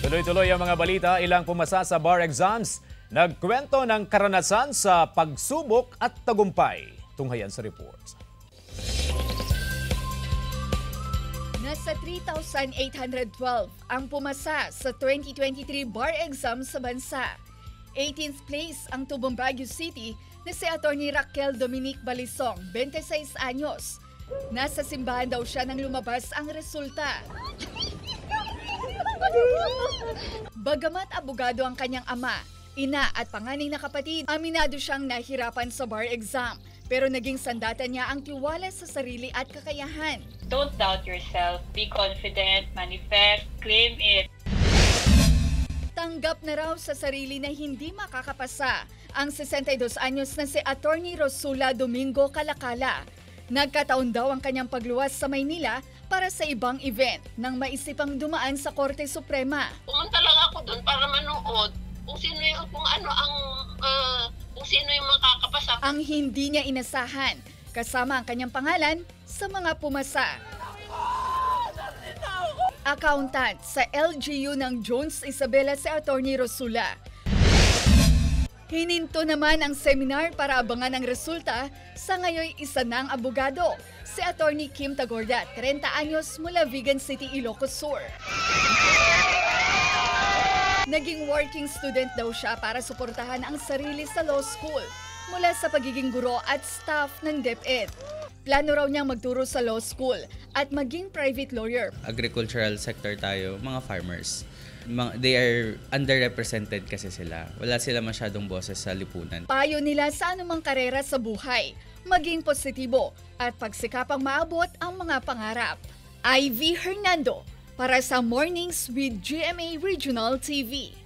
Tuloy-tuloy ang mga balita, ilang pumasa sa bar exams, nagkwento ng karanasan sa pagsubok at tagumpay. Tunghayan sa report. Nasa 3,812 ang pumasa sa 2023 bar exam sa bansa. 18th place ang tubong Baguio City na si Atty. Raquel Dominique Balisong, 26 anyos. Nasa simbahan daw siya nang lumabas ang resulta. Bagamat abogado ang kanyang ama, ina at panganay na kapatid, aminado siyang nahirapan sa bar exam. Pero naging sandata niya ang tiwala sa sarili at kakayahan. Don't doubt yourself. Be confident, manifest, claim it. Tanggap na raw sa sarili na hindi makakapasa ang 62 anyos na si Atty. Rosula Domingo Calacala. Nagkataon daw ang kanyang pagluwas sa Maynila para sa ibang event nang maisipang dumaan sa Korte Suprema. Pumunta lang ako doon para manood kung sino yung makakapasa. Ang hindi niya inasahan, kasama ang kanyang pangalan sa mga pumasa. Accountant sa LGU ng Jones Isabela si Atty. Rosula. Hininto naman ang seminar para abangan ang resulta. Sa ngayon, isa na ang abogado, si Atty. Kim Tagorda, 30 anyos mula Vigan City, Ilocos Sur. Naging working student daw siya para suportahan ang sarili sa law school mula sa pagiging guro at staff ng DepEd. Plano raw niyang magturo sa law school at maging private lawyer. Agricultural sector tayo, mga farmers. They are underrepresented kasi sila. Wala sila masyadong boses sa lipunan. Payo nila sa anumang karera sa buhay, maging positibo at pagsikapang maabot ang mga pangarap. Ivy Hernando para sa Mornings with GMA Regional TV.